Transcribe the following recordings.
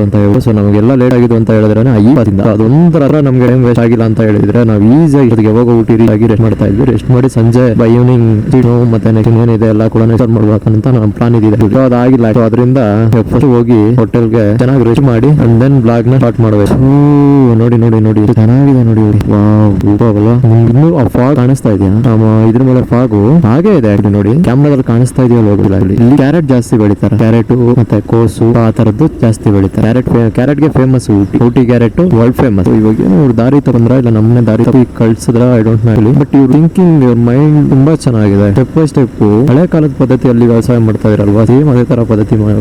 ಅಂತ ಹೇಳಿ. ಸೊ ನಮಗೆಲ್ಲ ಲೇಟ್ ಆಗಿದ್ದು ಅಂತ ಹೇಳಿದ್ರೆ ಅದೊಂದರ ನಮ್ಗೆ ಟೈಮ್ ವೇಸ್ಟ್ ಆಗಿಲ್ಲ ಅಂತ ಹೇಳಿದ್ರೆ ನಾವು ಈಸಿಯಾಗಿ ಯಾವಾಗ ಊಟಿ ಆಗಿ ರೆಸ್ಟ್ ಮಾಡ್ತಾ ಇದ್ವಿ. ರೆಸ್ಟ್ ಮಾಡಿ ಸಂಜೆ ಬೈ ಈವ್ನಿಂಗ್ ಮತ್ತೆ ನೆಕ್ಸ್ಟ್ ಏನಿದೆ ಎಲ್ಲ ಕೂಡ ರೆಸ್ಟ್ ಮಾಡ್ಬೇಕಂತ ನಮ್ಮ ಪ್ಲಾನ್ ಇದೆ. ಅದಾಗಿಲ್ಲ. ಅದರಿಂದ ಫಸ್ಟ್ ಹೋಗಿ ಹೋಟೆಲ್ಗೆ ಚೆನ್ನಾಗಿ ರೆಸ್ಟ್ ಮಾಡಿ ಅಂಡ್ ದೆನ್ ಬ್ಲಾಗ್ ನ ಸ್ಟಾರ್ಟ್ ಮಾಡಬೇಕು. ನೋಡಿ ನೋಡಿ ನೋಡಿ ಚೆನ್ನಾಗಿದೆ ನೋಡಿ. ಇನ್ನು ಆ ಫಾಗ್ ಕಾಣಿಸ್ತಾ ಇದೆಯಾ? ಇದ್ರ ಮೇಲೆ ಫಾಗು ಹಾಗೆ ಇದೆ ನೋಡಿ. ಕ್ಯಾಮ್ರಾದಲ್ಲಿ ಕಾಣಿಸ್ತಾ ಇದೆಯಲ್ಲ ಇಲ್ಲಿ ಕ್ಯಾರೆಟ್ ಜಾಸ್ತಿ ಬೆಳಿತಾರೆ. ಕ್ಯಾರೆಟ್ ಮತ್ತೆ ಕೋಸು ಆ ತರದ್ದು ಜಾಸ್ತಿ ಬೆಳಿತಾರೆ. ಕ್ಯಾರೆಟ್ ಗೆ famous Ooty carrot world famous. ಇವಾಗ ಇವ್ರು ದಾರಿ ತಗೊಂಡ್ರ ಇಲ್ಲ ನಮ್ಮನೆ ದಾರಿ ಕಳ್ಸಿದ್ರ ಐ ಡೋಂಟ್ ನೋ. ಬಟ್ ಇವ್ರ ಥಿಂಕಿಂಗ್ ಇವ್ರ ಮೈಂಡ್ ತುಂಬಾ ಚೆನ್ನಾಗಿದೆ. ಸ್ಟೆಪ್ ಬೈ ಸ್ಟೆಪ್ ಹಳೆ ಕಾಲದ ಪದ್ಧತಿಯಲ್ಲಿ ವ್ಯವಸಾಯ ಮಾಡ್ತಾ ಇರಲ್ವಾ, ಸೇಮ್ ಅದೇ ತರ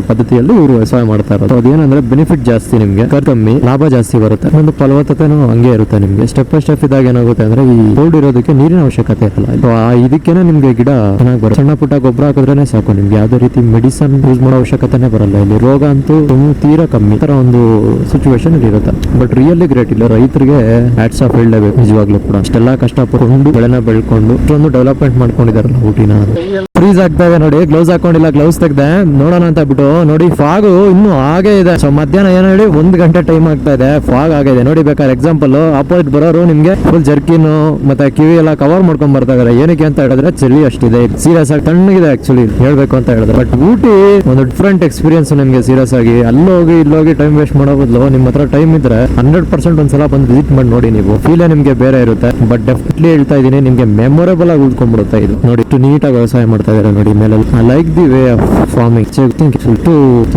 ಪದ್ಧತಿಯಲ್ಲಿ ಇವರು ವ್ಯವಸಾಯ ಮಾಡ್ತಾ ಇರೋದು. ಅದೇನಂದ್ರೆ ಬೆನಿಫಿಟ್ ಜಾಸ್ತಿ, ನಿಮ್ಗೆ ಕಮ್ಮಿ, ಲಾಭ ಜಾಸ್ತಿ ಬರುತ್ತೆ, ಒಂದು ಫಲವತ್ತತೆನೂ ಹಂಗೆ ಇರುತ್ತೆ ನಿಮ್ಗೆ. ಸ್ಟೆಪ್ ಬೈ ಸ್ಟೆಪ್ ಇದಾಗ ಏನಾಗುತ್ತೆ ಅಂದ್ರೆ ಈ ರೋಡ್ ಇರೋದಕ್ಕೆ ನೀರಿನ ಅವಶ್ಯಕತೆ ಇರಲ್ಲ. ಇದಕ್ಕೇನೆ ನಿಮ್ಗೆ ಗಿಡ ಚೆನ್ನಾಗಿ ಬರುತ್ತೆ. ಸಣ್ಣ ಪುಟ್ಟ ಗೊಬ್ಬರ ಹಾಕಿದ್ರೆ ಸಾಕು ನಿಮ್ಗೆ. ಯಾವ್ದೇ ರೀತಿ ಮೆಡಿಸನ್ ಯೂಸ್ ಮಾಡೋ ಅವಶ್ಯಕತೆನೇ ಬರಲ್ಲ. ಇಲ್ಲಿ ರೋಗ ಅಂತೂ ತೀರಾ ಕಮ್ಮಿ. ತರ ಒಂದು ಸಿಚುವೇಶನ್ ಇಲ್ಲಿ ಇರುತ್ತೆ. But really great. ಇಲ್ಲ ರೈತರಿಗೆ ಹ್ಯಾಟ್ಸ್ ಆಫ್ ಹೇಳಲೇಬೇಕು ನಿಜವಾಗ್ಲೂ ಕೂಡ. ಅಷ್ಟೆಲ್ಲ ಕಷ್ಟಪಟ್ಟು ಬೆಳೆನ ಬೆಳ್ಕೊಂಡು ಇಷ್ಟೊಂದು ಡೆವಲಪ್ಮೆಂಟ್ ಮಾಡ್ಕೊಂಡಿದಾರಲ್ಲ ಊಟಿನ. ಫ್ರೀಸ್ ಆಗ್ತಾ ಇದೆ ನೋಡಿ. ಗ್ಲೌಸ್ ಹಾಕೊಂಡಿಲ್ಲ, ಗ್ಲೌಸ್ ತೆಗ್ದೆ ನೋಡೋಣ ಅಂತ ಬಿಟ್ಟು ನೋಡಿ. ಫಾಗು ಇನ್ನು ಹಾಗೆ ಇದೆ. ಸೊ ಮಧ್ಯಾಹ್ನ ಏನೋ ಹೇಳಿ 1 ಗಂಟೆ ಟೈಮ್ ಆಗ್ತಾ ಇದೆ, ಫಾಗ್ ಆಗಿದೆ ನೋಡಿ. ಬೇಕಾದ್ರೆ ಎಕ್ಸಾಂಪಲ್ ಆಪೋಸಿಟ್ ಬರೋರು ನಿಮ್ಗೆ ಫುಲ್ ಜರ್ಕಿನ್ ಮತ್ತೆ ಕಿವಿ ಎಲ್ಲ ಕವರ್ ಮಾಡ್ಕೊಂಡ್ ಬರ್ತಾ ಇದಾರೆ. ಏನಕ್ಕೆ ಅಂತ ಹೇಳಿದ್ರೆ ಚಳಿ ಅಷ್ಟಿದೆ. ಸೀರಿಯಸ್ ಆಗಿ ತಣ್ಣಗಿದೆ ಆಕ್ಚುಲಿ ಹೇಳ್ಬೇಕು ಅಂತ ಹೇಳಿದ್ರೆ. ಬಟ್ ಊಟಿ ಒಂದು ಡಿಫ್ರೆಂಟ್ ಎಕ್ಸ್ಪೀರಿಯನ್ಸ್ ನಿಮ್ಗೆ. ಸೀರಿಯಸ್ ಆಗಿ ಅಲ್ಲೋಗಿ ಇಲ್ಲೋಗಿ ಟೈಮ್ ವೇಸ್ಟ್ ಮಾಡೋ ಬದಲು ನಿಮ್ಮ ಹತ್ರ ಟೈಮ್ ಇದ್ರೆ 100% ಒಂದ್ಸಲ ಬಂದು ವಿಸಿಟ್ ಮಾಡಿ ನೋಡಿ. ನೀವು ಫೀಲ್ ನಿಮ್ಗೆ ಬೇರೆ ಇರುತ್ತೆ. ಬಟ್ ಡೆಫಿನೆಟ್ಲಿ ಹೇಳ್ತಾ ಇದೀನಿ, ನಿಮ್ಗೆ ಮೆಮೊರೇಬಲ್ ಆಗಿ ಉಳ್ಕೊಂಡ್ಬಿಡುತ್ತೆ ಇದು ನೋಡಿ. ಇಷ್ಟು ನೀಟಾಗಿ ವ್ಯವಸಾಯ ಮಾಡ್ತಾ ಇದಾರೆ ನೋಡಿ ಮೇಲೆ. Like the way of farming.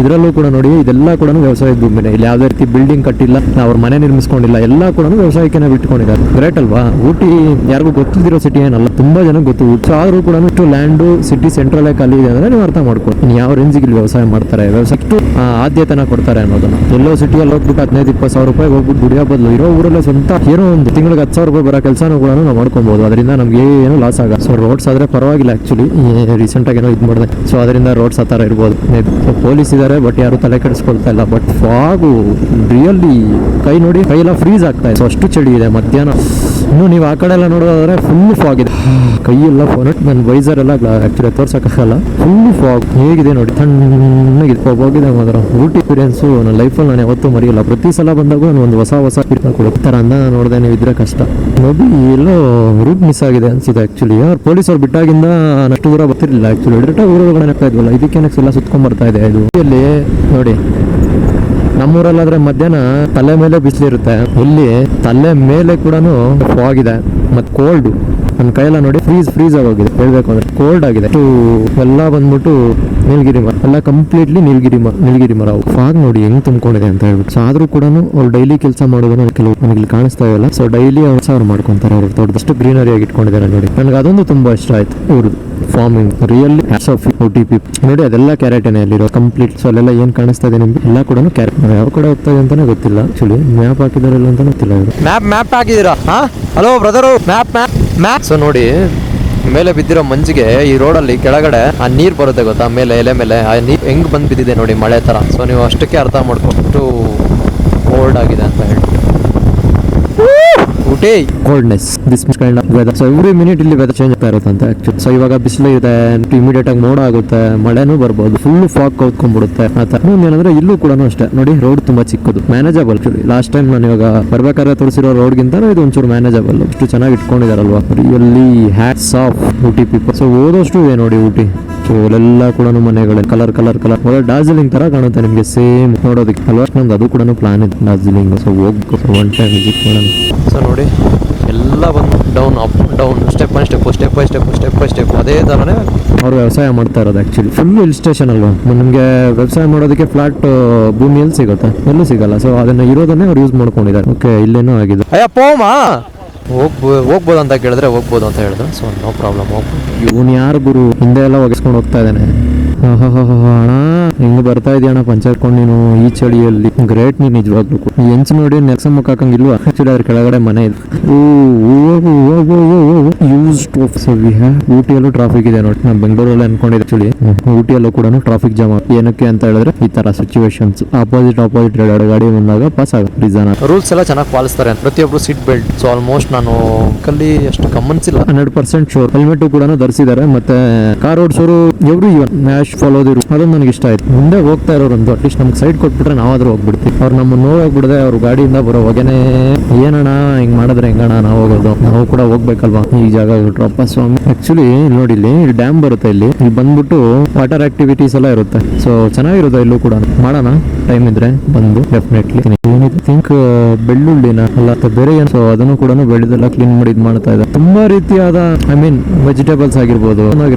ಇದ್ರಲ್ಲೂ ಕೂಡ ನೋಡಿ ಇದೆಲ್ಲ ಕೂಡ ವ್ಯವಸಾಯದ ಭೂಮಿನೇ. ಇಲ್ಲಿ ಯಾವ್ದೇ ರೀತಿ ಬಿಲ್ಡಿಂಗ್ ಕಟ್ಟಿಲ್ಲ, ಅವ್ರ ಮನೆ ನಿರ್ಮಿಸ್ಕೊಂಡಿಲ್ಲ, ಎಲ್ಲ ಕೂಡ ವ್ಯವಸಾಯಕ್ಕೆ ಬಿಟ್ಕೊಂಡಿದ್ದಾರೆ. ಗ್ರೇಟ್ ಅಲ್ವಾ? ಊಟಿ ಯಾರಿಗೂ ಗೊತ್ತಿರೋ ಸಿಟಿ ಏನಲ್ಲ, ತುಂಬಾ ಜನ ಗೊತ್ತು. ಆದ್ರೂ ಕೂಡ ಇಷ್ಟು ಲ್ಯಾಂಡ್ ಸಿಟಿ ಸೆಂಟ್ರಲ್ ಖಾಲಿ ಇದೆ ಅಂದ್ರೆ ನೀವು ಅರ್ಥ ಮಾಡ್ಕೊಳ್ಳಿ ಯಾವ ರೇಂಜಿಗೆ ಇಲ್ಲಿ ವ್ಯವಸಾಯ ಮಾಡ್ತಾರೆ, ವ್ಯವಸಾಯಕ್ಕೆ ಆದ್ಯತೆನ ಕೊಡ್ತಾರೆ ಅನ್ನೋದನ್ನ. ಎಲ್ಲೋ ಸಿಟಿಯಲ್ಲಿ ಹೋಗ್ಬಿಟ್ಟು 15-20 ಸಾವಿರ ರೂಪಾಯಿ ಹೋಗ್ಬಿಟ್ಟು ದುಡಿಯೋ ಬದಲು ಇರೋ ಊರಲ್ಲೇ ಸ್ವಂತ ಏನೋ ಒಂದು ತಿಂಗಳಿಗೆ 10,000 ರೂಪಾಯಿ ಬರೋ ಕೆಲಸನೂ ಕೂಡ ನಾವು ಮಾಡ್ಕೊಬಹುದು. ಅದರಿಂದ ನಮ್ಗೆ ಏನು ಲಾಸ್ ಆಗ. ಸೊ ರೋಡ್ಸ್ ಆದ್ರೆ ಪರವಾಗಿಲ್ಲ ಆಕ್ಚುಲಿ. ರೀಸೆಂಟ್ ಆಗಿ ಏನೋ ಇದು ಮಾಡಿದೆ. ಸೊ ಅದರಿಂದ ರೋಡ್ಸ್ ಆ ತರ ಇರ್ಬೋದು. ಪೊಲೀಸ್ ಇದಾರೆ ಬಟ್ ಯಾರು ತಲೆ ಕೆಡಿಸ್ಕೊಳ್ತಾ ಇಲ್ಲ. ಬಟ್ ಫಾಗು ರಿಯಲಿ ಕೈ ನೋಡಿ, ಕೈ ಎಲ್ಲ ಫ್ರೀಸ್ ಆಗ್ತಾ ಇದೆ. ಸೊ ಅಷ್ಟು ಚಳಿ ಇದೆ ಮಧ್ಯಾಹ್ನ. ಇನ್ನು ನೀವು ಆ ಕಡೆ ಎಲ್ಲ ನೋಡೋದಾದ್ರೆ ಫುಲ್ ಫಾಗ್ ಇದೆ. ಕೈ ಎಲ್ಲ ನನ್ನ ವೈಸರ್ ಎಲ್ಲ ಆಕ್ಚುಲಿ ತೋರ್ಸಕ್ಕಾಗಲ್ಲ. ಫುಲ್ ಫಾಗ್ ಹೇಗಿದೆ ನೋಡಿ, ತಣ್ಣಗಿದೆ. ಹೋಗಿದೆ ಮಾತ್ರ. ಊಟಿ ಎಕ್ಸ್ಪೀರಿಯನ್ಸ್ ನನ್ನ ಲೈಫಲ್ಲಿ ನಾನು ಯಾವತ್ತೂ ಮರೆಯಲ್ಲ. ಪ್ರತಿ ಸಲ ಬಂದಾಗ ನಾನು ಒಂದು ಹೊಸ ಕೊಡ್ತಾರೆ ಅಂದ ನೋಡಿದೆ. ನೀವು ಇದ್ರೆ ಕಷ್ಟ ನೋಡಿ. ಎಲ್ಲೋ ರೂಟ್ ಮಿಸ್ ಆಗಿದೆ ಅನ್ಸುತ್ತೆ ಆಕ್ಚುಲಿ. ಪೊಲೀಸ್ ಅವ್ರು ಬಿಟ್ಟಾಗಿಂದ ಅಷ್ಟು ದೂರ ಬರ್ತಿರ್ಲಿಲ್ಲ ಆಕ್ಚುಲಿ. ಡೈರೆಕ್ಟ್ ಊರುಗಳನ್ನ ಆಗ್ತಾ ಇದ್ವಲ್ಲ, ಇದಕ್ಕೆ ಎಲ್ಲ ಸುತ್ಕೊಂಡ್ ಬರ್ತಾ ಇದೆ. ಇದು ಇಲ್ಲಿ ನೋಡಿ, ನಮ್ಮೂರಲ್ಲಾದ್ರೆ ಮಧ್ಯಾಹ್ನ ತಲೆ ಮೇಲೆ ಬಿಸಿಲಿರುತ್ತೆ. ಇಲ್ಲಿ ತಲೆ ಮೇಲೆ ಕೂಡ ಫಾಗ್ ಇದೆ ಮತ್ತೆ ಕೋಲ್ಡ್. ನನ್ನ ಕೈಯೆಲ್ಲ ನೋಡಿ ಫ್ರೀಸ್ ಆಗೋಗಿದೆ ಹೇಳ್ಬೇಕು ಅಂದ್ರೆ. ಕೋಲ್ಡ್ ಆಗಿದೆ. ಎಲ್ಲ ಬಂದ್ಬಿಟ್ಟು ನೀಲಗಿರಿ ಮರ ಎಲ್ಲ ಕಂಪ್ಲೀಟ್ಲಿ ನೀಲಗಿರಿ ಮರ. ಫಾಗ್ ನೋಡಿ ಹೆಂಗ್ ತುಂಬಿಕೊಂಡಿದೆ ಅಂತ ಹೇಳ್ಬಿಟ್ಟು. ಸೊ ಆದ್ರೂ ಕೂಡ ಅವ್ರು ಡೈಲಿ ಕೆಲಸ ಮಾಡೋದನ್ನ ಕೆಲವು ನನಗೆ ಕಾಣಿಸ್ತಾ ಇಲ್ಲ. ಸೊ ಡೈಲಿ ಅವ್ರು ಮಾಡ್ಕೊಂತಾರೆ. ಅವ್ರು ದೊಡ್ಡದಷ್ಟು ಗ್ರೀನರಿ ಆಗಿ ಇಟ್ಕೊಂಡಿದ್ದಾರೆ ನೋಡಿ. ನನಗೆ ಅದೊಂದು ತುಂಬಾ ಇಷ್ಟ ಆಯ್ತು ಇವ್ರದ್ದು ಫಾರ್ಮಿಂಗ್. ರಿಯಲಿ OTP ನೋಡಿ. ಅದೆಲ್ಲ ಕ್ಯಾರೆಟೇನೆ ಅಲ್ಲಿರೋ ಕಂಪ್ಲೀಟ್. ಸೊ ಅಲ್ಲೆಲ್ಲ ಏನ್ ಕಾಣಿಸ್ತಾ ಇದೆ ನಿಮ್ಗೆ ಎಲ್ಲ ಕೂಡ ಕ್ಯಾರೆಟ್. ಯಾವ ಕಡೆ ಹೋಗ್ತಾ ಇದೆ ಅಂತಾನೆ ಗೊತ್ತಿಲ್ಲ ಆಕ್ಚುಲಿ. ಮ್ಯಾಪ್ ಹಾಕಿದಾರಲ್ಲ ಅಂತ ಗೊತ್ತಿಲ್ಲ. ಮ್ಯಾಪ್ ಹಾಕಿದಿರಾ? Hello brother, map. ಸೊ ನೋಡಿ ಮೇಲೆ ಬಿದ್ದಿರೋ ಮಂಜಿಗೆ ಈ ರೋಡಲ್ಲಿ ಕೆಳಗಡೆ ಆ ನೀರ್ ಬರುತ್ತೆ ಗೊತ್ತಾ, ಮೇಲೆ ಎಲೆ ಮೇಲೆ ಆ ನೀರ್ ಹೆಂಗ್ ಬಂದ್ ಬಿದ್ದಿದೆ ನೋಡಿ ಮಳೆ ತರ. ಸೊ ನೀವು ಅಷ್ಟಕ್ಕೆ ಅರ್ಥ ಮಾಡ್ಕೊಂಡು ಕೋಲ್ಡ್ ಆಗಿದೆ ಅಂತ ಹೇಳ್ಬಿಟ್ಟು. Ooty coldness this kind of weather. So every minute ಇಲ್ಲಿ ವೆದರ್ ಚೇಂಜ್ ಆಗ್ತಾ ಇರುತ್ತೆ ಅಂತ ಆಕ್ಚುಲಿ. ಸೊ ಇವಾಗ ಬಿಸಿಲು ಇದೆ, ಇಮಿಡಿಯೇಟ್ ಆಗಿ ಮೋಡ ಆಗುತ್ತೆ, ಮಳೆನೂ ಬರ್ಬೋದು, ಫುಲ್ ಫಾಗ್ ಕೌತ್ಕೊಂಡ್ಬಿಡುತ್ತೆ ಆ ತರ. ಏನಂದ್ರೆ ಇಲ್ಲೂ ಕೂಡ ಅಷ್ಟೇ ನೋಡಿ, ರೋಡ್ ತುಂಬಾ ಚಿಕ್ಕದು, ಮ್ಯಾನೇಜಬಲ್. ಲಾಸ್ಟ್ ಟೈಮ್ ನಾನು ಇವಾಗ ಬರ್ಬೇಕಾದ್ರೆ ತೋರಿಸಿರೋ ರೋಡ್ಗಿಂತ ಇದು ಒಂಚೂರು ಮ್ಯಾನೇಜಬಲ್. ಇಷ್ಟು ಚೆನ್ನಾಗಿ ಇಟ್ಕೊಂಡಿದಾರಲ್ವಾ. Really hats off Ooty people. So ಓದೋಷ್ಟು ಇದೆ ನೋಡಿ ಊಟಿ. ಸೊ ಅಲ್ಲೆಲ್ಲ ಕೂಡ ಮನೆಗಳು ಕಲರ್ ಒಳ್ಳೆ ಡಾರ್ಜಿಲಿಂಗ್ ತರ ಕಾಣುತ್ತೆ ನಿಮ್ಗೆ ಸೇಮ್ ನೋಡೋದಕ್ಕೆ ಅಲ್ವಾ. ನಮ್ದು ಅದು ಕೂಡ ಪ್ಲಾನ್ ಇದೆ ಡಾರ್ಜಿಲಿಂಗ್. ಸೊ ಹೋಗ್ಬೇಕು ಒನ್ ಟೈಮ್ ವಿಸಿಟ್ ಮಾಡೋಣ. ಸೊ ನೋಡಿ ಎಲ್ಲ ಬಂದು down up down step by step ಅದೇ ತರನೇ ಅವ್ರು ವ್ಯವಸಾಯ ಮಾಡ್ತಾ ಇರೋದು ಆಕ್ಚುಲಿ. ಫುಲ್ ಹಿಲ್ ಸ್ಟೇಷನ್ ಅಲ್ವಾ. ನಿಮ್ಗೆ ವ್ಯವಸಾಯ ಮಾಡೋದಕ್ಕೆ ಫ್ಲಾಟ್ ಭೂಮಿಯಲ್ಲಿ ಸಿಗುತ್ತೆ, ಎಲ್ಲೂ ಸಿಗಲ್ಲ. ಸೊ ಅದನ್ನ ಇರೋದನ್ನೇ ಅವ್ರು ಯೂಸ್ ಮಾಡ್ಕೊಂಡಿದ್ದಾರೆ. ಓಕೆ, ಇಲ್ಲೇನೋ ಆಗಿದೆ. ಹೋಗ್ಬೋದು ಅಂತ ಕೇಳಿದ್ರೆ ಹೋಗ್ಬೋದು ಅಂತ ಹೇಳಿದ್ರು. ಸೊ ನೋ ಪ್ರಾಬ್ಲಮ್, ಹೋಗ್ಬೋದು. ಇವನು ಯಾರು ಗುರು ಹಿಂದೆ ಎಲ್ಲ ಒಗಿಸ್ಕೊಂಡು ಹೋಗ್ತಾ ಇದ್ದಾನೆ. ಅಣ್ಣ ಹಿಂಗ್ ಬರ್ತಾ ಇದೆಯಣ್ಣ ಪಂಚಾಯ್ಕೊಂಡು ನೀನು ಈ ಚಳಿಯಲ್ಲಿ. ಗ್ರೇಟ್ ನೀನ್ ನಿಜವಾಗ್ಲು. ಎಂಚು ನೋಡಿ ನೆಕ್ಸ ಮುಖ ಹಾಕಂಗಿಲ್ವಾ ಆಕ್ಚುಲಿ. ಅದ್ರ ಕೆಳಗಡೆ ಮನೆ ಇದೆ. ಊಟಿಯಲ್ಲೂ ಟ್ರಾಫಿಕ್ ಇದೆ ನೋಡಿ. ನಾನು ಬೆಂಗಳೂರಲ್ಲಿ ಅನ್ಕೊಂಡಿದ್ದೆ ಆಕ್ಚುಲಿ. ಊಟಿಯಲ್ಲೂ ಕೂಡ ಟ್ರಾಫಿಕ್ ಜಾಮ್. ಏನಕ್ಕೆ ಅಂತ ಹೇಳಿದ್ರೆ ಈ ತರ ಸಿಚುವೇಶನ್ಸ್ ಆಪೋಸಿಟ್ ಗಾಡಿ ಬಂದಾಗ ಪಾಸ್ ಆಗುತ್ತೆ. ರೀಸನ್ ರೂಲ್ಸ್ ಎಲ್ಲ ಚೆನ್ನಾಗಿ ಪಾಲಿಸ್ತಾರೆ ಪ್ರತಿಯೊಬ್ರು. Seat belt. ಸೊ ಆಲ್ಮೋಸ್ಟ್ ನಾನು ಕಲ್ಲಿ ಅಷ್ಟು ಗಮನಿಸಿಲ್ಲ. 100% ಶೋರ್. ಹೆಲ್ಮೆಟ್ ಕೂಡ ಧರಿಸಿದ್ದಾರೆ. ಮತ್ತೆ ಕಾರ್ ಓಡಿಸೋರು ಎವ್ರಿ ಇವನ್ ರಶ್ ಫಾಲೋದಿರು ಅದೊಂದು ನನಗೆ ಇಷ್ಟ ಆಯ್ತು. ಮುಂದೆ ಹೋಗ್ತಾ ಇರೋರಂತೂ ಅಟ್ಲೀಸ್ಟ್ ನಮ್ಗೆ ಸೈಡ್ ಕೊಟ್ಬಿಟ್ರೆ ನಾವಾದ್ರೂ ಹೋಗ್ಬಿಡ್ತೀವಿ. ಅವ್ರು ನಮ್ಮ ನೋಡೋಗ್ಬಿಡದೆ ಅವ್ರ ಗಾಡಿಯಿಂದ ಬರೋ ಹೊಗೆನೆ ಏನಣ್ಣ ಹಿಂಗ್ ಮಾಡಿದ್ರೆ ಹೆಂಗಣ್ಣ ನಾವು ಹೋಗೋದು, ನಾವು ಕೂಡ ಹೋಗ್ಬೇಕಲ್ವಾ ಈ ಜಾಗ ಬಿಟ್ರಪ್ಪ ಸ್ವಾಮಿ. ಆಕ್ಚುಲಿ ನೋಡಿ ಇಲ್ಲಿ ಡ್ಯಾಮ್ ಬರುತ್ತೆ, ಇಲ್ಲಿ ಬಂದ್ಬಿಟ್ಟು ವಾಟರ್ ಆಕ್ಟಿವಿಟೀಸ್ ಎಲ್ಲ ಇರುತ್ತೆ. ಸೊ ಚೆನ್ನಾಗಿರುತ್ತೆ ಇಲ್ಲೂ ಕೂಡ. ಮಾಡೋಣ ಟೈಮ್ ಇದ್ರೆ ಬಂದು ಡೆಫಿನೆಟ್ಲಿ. ಥಿಂಕ್ ಬೆಳ್ಳುಳ್ಳಿನ ಅಲ್ಲ ಬೇರೆ ಏನು, ಸೊ ಅದನ್ನು ಕೂಡ ಬೆಳೆದೆಲ್ಲ ಕ್ಲೀನ್ ಮಾಡಿ ಇದು ಮಾಡ್ತಾ ಇದೆ. ತುಂಬಾ ರೀತಿಯಾದ ಐ ಮೀನ್ ವೆಜಿಟೇಬಲ್ಸ್ ಆಗಿರ್ಬೋದು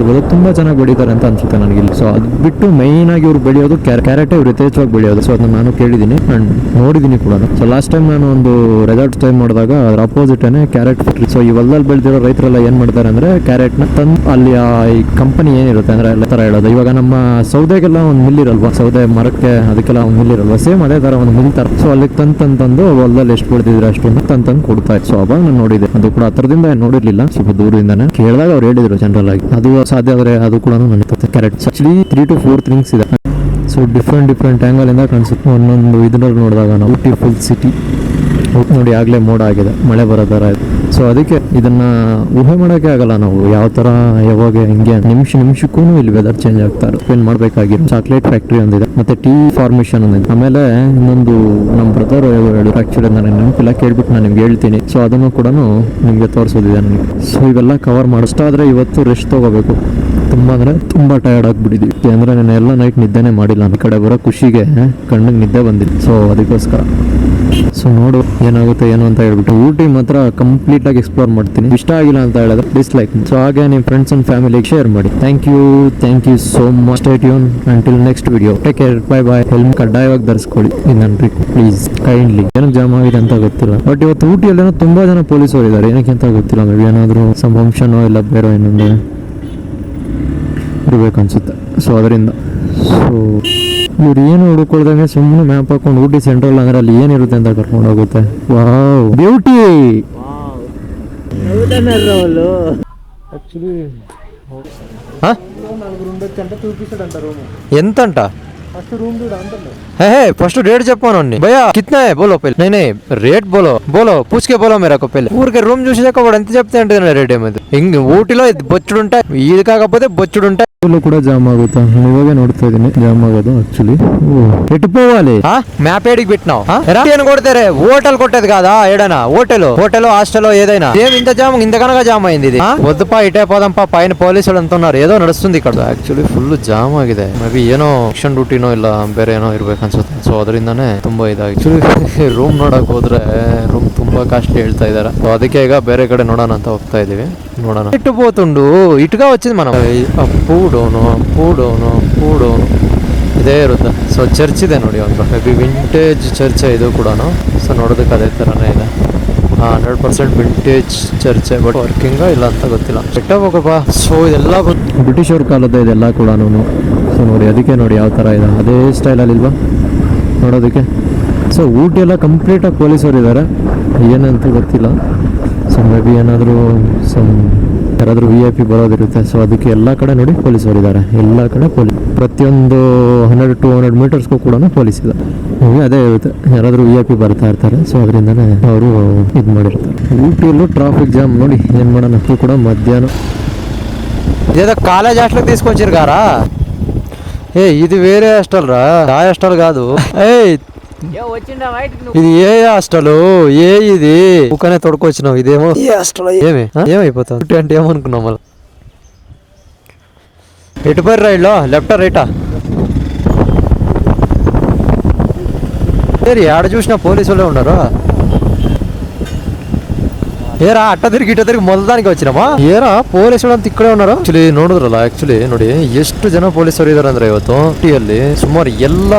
ತುಂಬಾ ಚೆನ್ನಾಗಿ ಬೆಳೀತಾರೆ ಅಂತ ಅನ್ಸುತ್ತೆ ನನಗೆ. ಸೊ ಅದ್ ಬಿಟ್ಟು ಮೈನ್ ಆಗಿ ಇವ್ರು ಬೆಳೆಯೋದು ಕ್ಯಾರೆಟ್, ಇವ್ರು ಯಥೇಚ್ಛವಾಗಿ ಬೆಳೆಯೋದು. ಸೊ ಅದನ್ನ ನಾನು ಕೇಳಿದೀನಿ ಅಂಡ್ ನೋಡಿದೀನಿ ಕೂಡ. ಸೊ ಲಾಸ್ಟ್ ಟೈಮ್ ನಾನು ಒಂದು ರೆಸಾರ್ಟ್ ಟೈಮ್ ಮಾಡಿದಾಗ ಅದ್ರ ಅಪೋಸಿಟ್ ಕ್ಯಾರೆಟ್ ಫ್ಯಾಕ್ಟ್ರಿ. ಸೊ ಈ ಹೊಲದಲ್ಲಿ ಬೆಳೆದಿರೋ ರೈತರೆಲ್ಲ ಏನ್ ಮಾಡ್ತಾರೆ ಅಂದ್ರೆ ಕ್ಯಾರೆಟ್ ನ ತಂದು ಅಲ್ಲಿ ಈ ಕಂಪನಿ ಏನಿರುತ್ತೆ ಅಂದ್ರೆ ಎಲ್ಲ ತರ ಹೇಳೋದು. ಇವಾಗ ನಮ್ಮ ಸೌದೆಗೆಲ್ಲ ಒಂದು ಮಿಲ್ ಇರಲ್ವಾ, ಸೌದೆ ಮರಕ್ಕೆ ಅದಕ್ಕೆಲ್ಲ ಒಂದು ಮಿಲ್ ಇರಲ್ವಾ, ಸೇಮ್ ಅದೇ ತರ ಒಂದು ಮಿಲ್ ತರ. ಸೊ ಅಲ್ಲಿ ತಂದು ಹೊಲದಲ್ಲಿ ಎಷ್ಟು ಬೆಳೆದಿದ್ರೆ ಅಷ್ಟೊಂದು ತಂದು ಕೊಡ್ತಾ ಇತ್ತು. ಸೊ ಅವಾಗ ನಾನು ನೋಡಿದೆ, ಅದು ಕೂಡ ಹತ್ರದಿಂದ ನೋಡಿರ್ಲಿಲ್ಲ, ಸ್ವಲ್ಪ ದೂರದಿಂದಾನೆ ಕೇಳಿದಾಗ ಅವ್ರು ಹೇಳಿದ್ರು ಜನರಲ್ ಆಗಿ. ಅದು ಸಾಧ್ಯ ಆದ್ರೆ ಅದು ಕೂಡ ನನಗೆ ಕ್ಯಾರೆಟ್ ಆಕ್ಚುಲಿ 3 to 4 ಥಿಂಗ್ಸ್ ಇದೆ. ಸೊ ಡಿಫ್ರೆಂಟ್ ಆಂಗಲ್ ಇಂದ ಕಾಣಿಸುತ್ತೆ ಒಂದೊಂದು ಇದ್ರಲ್ಲಿ ನೋಡಿದಾಗ ನಾವು. ಬ್ಯೂಟಿಫುಲ್ ಸಿಟಿ ನೋಡಿ, ಆಗ್ಲೇ ಮೋಡ ಆಗಿದೆ, ಮಳೆ ಬರೋ ತರ ಇದೆ. ಸೊ ಅದಕ್ಕೆ ಇದನ್ನ ಊಹೆ ಮಾಡೋಕೆ ಆಗಲ್ಲ ನಾವು ಯಾವ ತರ ಯಾವಾಗ ಹೆಂಗೆ ನಿಮಿಷಕ್ಕೂ ಇಲ್ಲಿ ವೆದರ್ ಚೇಂಜ್ ಆಗ್ತಾರೆ. ಏನ್ ಮಾಡ್ಬೇಕಾಗಿರೋ ಚಾಕ್ಲೇಟ್ ಫ್ಯಾಕ್ಟ್ರಿ ಒಂದಿದೆ, ಮತ್ತೆ ಟೀ ಫಾರ್ಮೇಶನ್ ಒಂದಿದೆ. ಆಮೇಲೆ ಇನ್ನೊಂದು ನಮ್ಮ ಬ್ರದರ್ ಹೇಳಿದ್ರು, ಆಕ್ಚುಲಿ ನನಗೆ ನೆನಪಿಲ್ಲ, ಕೇಳ್ಬಿಟ್ಟು ನಾನು ನಿಮ್ಗೆ ಹೇಳ್ತೀನಿ. ಸೊ ಅದನ್ನು ಕೂಡ ನಿಮ್ಗೆ ತೋರಿಸೋದಿದೆ ನನಗೆ. ಸೊ ಇವೆಲ್ಲ ಕವರ್ ಮಾಡಿಸ್ತಾದ್ರೆ ಇವತ್ತು ರೆಸ್ಟ್ ತಗೋಬೇಕು. ತುಂಬಾ ಟಯರ್ಡ್ ಆಗ್ಬಿಟ್ಟಿದ್ವಿ ಅಂದ್ರೆ ನಾನು ಎಲ್ಲ ನೈಟ್ ನಿದ್ದೆನೆ ಮಾಡಿಲ್ಲ. ನನ್ನ ಕಡೆ ಬರೋ ಖುಷಿಗೆ ಕಣ್ಣಿಗೆ ನಿದ್ದೆ ಬಂದಿಲ್ಲ. ಸೊ ಅದಕ್ಕೋಸ್ಕರ ಸೊ ನೋಡು ಏನಾಗುತ್ತೆ ಏನು ಅಂತ ಹೇಳ್ಬಿಟ್ಟು ಊಟಿ ಮಾತ್ರ ಕಂಪ್ಲೀಟ್ ಆಗಿ ಎಕ್ಸ್ಪ್ಲೋರ್ ಮಾಡ್ತೀನಿ. ಇಷ್ಟ ಆಗಿಲ್ಲ ಅಂತ ಹೇಳಿದ್ರೆ ಡಿಸ್ಲೈಕ್. ಸೊ ಹಾಗೆ ನಿಮ್ಮ ಫ್ರೆಂಡ್ಸ್ ಅಂಡ್ ಫ್ಯಾಮಿಲಿಗೆ ಶೇರ್ ಮಾಡಿ. Thank you so much. Stay tune until next video. Take care, bye. Helmet ಕಡ್ಡಾಯವಾಗಿ ಧರಿಸ್ಕೊಳ್ಳಿ ನನ್ರಿ ಪ್ಲೀಸ್, ಕೈಂಡ್ಲಿ. ಏನಕ್ಕೆ ಜಾಮ್ ಆಗಿದೆ ಅಂತ ಗೊತ್ತಿಲ್ಲ, ಬಟ್ ಇವತ್ತು ಊಟಿಯಲ್ಲಿ ತುಂಬಾ ಜನ ಪೊಲೀಸರು ಇದ್ದಾರೆ. ಏನಕ್ಕೆ ಅಂತ ಗೊತ್ತಿಲ್ಲ. ಮೇ ಬಿ ಏನಾದ್ರು ಸಮ್ ಫಂಕ್ಷನ್ ಇಲ್ಲ ಬೇರೆ ಇನ್ನೊಂದು ಇರ್ಬೇಕನ್ಸುತ್ತೆ. ಸೊ ಅದರಿಂದ ಸೊ ಇವ್ರು ಏನು ಹುಡುಕೊಳ್ದಂಗೆ ಸುಮ್ಮನೆ ಮ್ಯಾಪ್ ಹಾಕೊಂಡು ಊಟಿ ಸೆಂಟ್ರಲ್ ಅಂದ್ರೆ ಅಲ್ಲಿ ಏನಿರುತ್ತೆ ಅಂತ ಕರ್ಕೊಂಡು ಹೋಗುತ್ತೆ. Wow beauty. ఎంతంట फर्स्ट रेट చెప్పాను भैया कितना है बोलो पहले. नहीं नहीं रेट बोलो पूछ के बोलो मेरे को पहले. ఊరికే రూమ్ చూసి వాడు ఎంత చెప్తే అంటే రేట్ ఏమైంది. ఇంక ఊటీలో బొచ్చుడుంటాయి, ఇది కాకపోతే బొచ్చుడుంటాయి. కూడా జామ్ ఆగుతా ఇవాగే ನೋಡ್ತಾ ಇದೀನಿ ಜಾಮ್ ಆಗೋದು. ಆಕ್ಚುಲಿ ఎటు పోవాలి మ్యాప్ ఏడికి పెట్టినావు కొడితే హోటల్ కొట్టేది కాదా ఏడైనా హోటల్ హాస్టల్ ఏదైనా ఏం ఇంత జామ్ ఇంతకనగా జామ్ అయింది ఇది. వద్దుపా ఇటే పోదాంపా పైన పోలీసులు ఎంత ఉన్నారు ఏదో నడుస్తుంది ఇక్కడ. ಆಕ್ಚುಲಿ ಫುಲ್ ಜಾಮ್ ಆಗಿದೆ. ಮೇ ಬಿ ಏನೋ ಆಕ್ಷನ್ ಡ್ಯೂಟಿನೋ ಇಲ್ಲ ಬೇರೆ ಏನೋ ಇರ್ಬೇಕು ಅನ್ಸುತ್ತೆ. ಸೊ ಅದರಿಂದಾನೇ ತುಂಬಾ ಇದಾಗಿ ಆಕ್ಚುಲಿ ರೂಮ್ ನೋಡಕ್ ಹೋದ್ರೆ ರೂಮ್ ತುಂಬಾ ಕಾಸ್ಟ್ಲಿ ಹೇಳ್ತಾ ಇದಾರೆ. ಸೊ ಅದಕ್ಕೆ ಈಗ ಬೇರೆ ಕಡೆ ನೋಡೋಣ ಅಂತ ಹೋಗ್ತಾ ಇದೀವಿ. ನೋಡೋಣ. ಇಟ್ಟು పోతుండు ఇటుగా వచ్చింది మనం ಅಪ್ಪು ಡೌನು ಇದೇ ಇರುತ್ತೆ. ಸೊ ಚರ್ಚ್ ಇದೆ ನೋಡಿ, ಒಂದು ಮೇ ಬಿ ವಿಂಟೇಜ್ ಚರ್ಚ್ ಇದು ಕೂಡ. ಸೊ ನೋಡೋದಕ್ಕೆ ಅದೇ ಥರನೇ ಇದೆ. 100% ವಿಂಟೇಜ್ ಚರ್ಚ್, ಬಟ್ ವರ್ಕಿಂಗ ಇಲ್ಲ ಅಂತ ಗೊತ್ತಿಲ್ಲ. ಬೆಟ್ಟ ಹೋಗಪ್ಪ. ಸೊ ಇದೆಲ್ಲ ಬ್ರಿಟಿಷ್ ಅವ್ರ ಕಾಲದ ಇದೆಲ್ಲ ಕೂಡ. ಸೊ ನೋಡಿ ಅದಕ್ಕೆ ನೋಡಿ ಯಾವ ಥರ ಇದೆ, ಅದೇ ಸ್ಟೈಲಲ್ಲಿ ಇಲ್ವಾ ನೋಡೋದಕ್ಕೆ. ಸೊ ಊಟಿ ಎಲ್ಲ ಕಂಪ್ಲೀಟಾಗಿ ಪೊಲೀಸರು ಇದ್ದಾರೆ, ಏನಂತ ಗೊತ್ತಿಲ್ಲ. ಸೊ ಮೇ ಬಿ ಏನಾದರೂ ಯಾರಾದರೂ VIP ಬರೋದಿರುತ್ತೆ. ಸೊ ಅದಕ್ಕೆ ಎಲ್ಲ ಕಡೆ ನೋಡಿ ಪೊಲೀಸರು ಇದ್ದಾರೆ, ಎಲ್ಲ ಕಡೆ ಪೊಲೀಸ್. ಪ್ರತಿಯೊಂದು 100-200 ಮೀಟರ್ಸ್ಗೂ ಕೂಡ ಪೊಲೀಸ್ ಇದೆ. ಅದೇ ಇರುತ್ತೆ, ಯಾರಾದರೂ VIP ಬರ್ತಾ ಇರ್ತಾರೆ. ಸೊ ಅದರಿಂದನೇ ಅವರು ಇದು ಮಾಡಿರ್ತಾರೆ. ಊಟಿಯಲ್ಲೂ ಟ್ರಾಫಿಕ್ ಜಾಮ್ ನೋಡಿ, ಏನು ಮಾಡೋಣ. ಅದು ಕೂಡ మధ్యాహ్నం ఏదో కాలేజ్ హాస్టల్కి తీసుకొచ్చిర్రు. ఇది వేరే హాస్టల్ రా, ఆ హాస్టల్ కాదు. ఇది ఏ హాస్టల్ ఇది ఊకనే తొడుకొచ్చినావు. ఇదేమో ఏమైపోతావు అంటే ఏమనుకున్నావు మళ్ళీ. ఎటు పోయి రైడ్లో లెఫ్టా రైటా సరే ఆడ చూసినా పోలీసు వాళ్ళే ఉన్నారు. ಏರಾ ಅಟ್ಟ ತಿರುಗಿ ಇಟ್ಟ ತಿರುಗಿ ಮೊದಲಾనికి వచ్చినామಾ. ಏರಾ ಪೊಲೀಸರು ಅಂತ ಇಕ್ಕಡೆ ಉన్నారు. ಆಕ್ಚುಲಿ ನೋಡಿದ್ರಲ್ಲ, ಆಕ್ಚುಲಿ ನೋಡಿ ಎಷ್ಟು ಜನ ಪೊಲೀಸರು ಇದಾರೆ ಅಂದ್ರೆ ಇವತ್ತು ಊಟಿಯಲ್ಲಿ ಸುಮಾರು ಎಲ್ಲ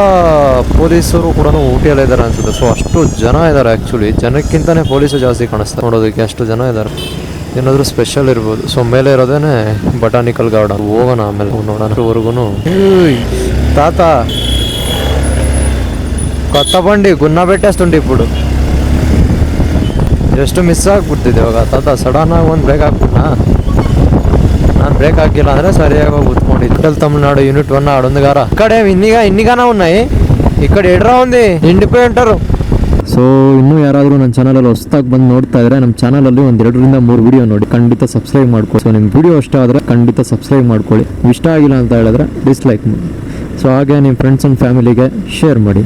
ಪೊಲೀಸರು ಕೂಡ ಊಟಿಯಲ್ಲೇ ಇದಾರೆ ಅನ್ಸುತ್ತೆ. ಸೊ ಅಷ್ಟು ಜನ ಇದಾರೆ. ಆಕ್ಚುಲಿ ಜನಕ್ಕಿಂತಾನೆ ಪೊಲೀಸರು ಜಾಸ್ತಿ ಕಾಣಿಸ್ತಾರೆ ನೋಡೋದಕ್ಕೆ, ಅಷ್ಟು ಜನ ಇದಾರೆ. ಏನಾದ್ರು ಸ್ಪೆಷಲ್ ಇರ್ಬೋದು. ಸೊ ಮೇಲೆ ಇರೋದೇನೆ ಬಟಾನಿಕಲ್ ಗಾರ್ಡನ್. ಹೋಗೋಣ ಆಮೇಲೆ ನೋಡೋಣವರೆಗೂ. తాత కొత్త బండి గున్న పెట్టేస్తుండే ఇప్పుడు. ಎಷ್ಟು ಮಿಸ್ ಆಗ್ಬಿಡ್ತಿದ್ದೆ ಇವಾಗ. ತಾತ ಸಡನ್ ಆಗಿ ಒಂದು ಬ್ರೇಕ್ ಹಾಕ್ಬಿಟ್ನಾ. ನಾನು ಬ್ರೇಕ್ ಹಾಕಿಲ್ಲ ಅಂದರೆ సరిగా కూర్చుకోండి. తమిళనాడు యూనిట్ 1 ఆడుందిగారా. ఇక్కడ ఇన్నిగానే ఉన్నాయి. ఇక్కడ ఎడరా ఉంది, నిండిపోయి ఉంటారు. ಸೊ ಇನ್ನೂ ಯಾರಾದರೂ ನನ್ನ ಚಾನಲಲ್ಲಿ ಹೊಸದಾಗಿ ಬಂದು ನೋಡ್ತಾ ಇದ್ರೆ ನಮ್ಮ ಚಾನಲಲ್ಲಿ ಒಂದು 2 ರಿಂದ 3 ವಿಡಿಯೋ ನೋಡಿ, ಖಂಡಿತ ಸಬ್ಸ್ಕ್ರೈಬ್ ಮಾಡ್ಕೊಳ್ಳಿ. ಸೊ ನಿಮ್ಮ ವಿಡಿಯೋ ಇಷ್ಟ ಆದರೆ ಖಂಡಿತ ಸಬ್ಸ್ಕ್ರೈಬ್ ಮಾಡ್ಕೊಳ್ಳಿ. ಇಷ್ಟ ಆಗಿಲ್ಲ ಅಂತ ಹೇಳಿದ್ರೆ ಡಿಸ್ಲೈಕ್ ಮಾಡಿ. ಸೊ ಹಾಗೆ ನಿಮ್ಮ ಫ್ರೆಂಡ್ಸ್ ಆ್ಯಂಡ್ ಫ್ಯಾಮಿಲಿಗೆ ಶೇರ್ ಮಾಡಿ.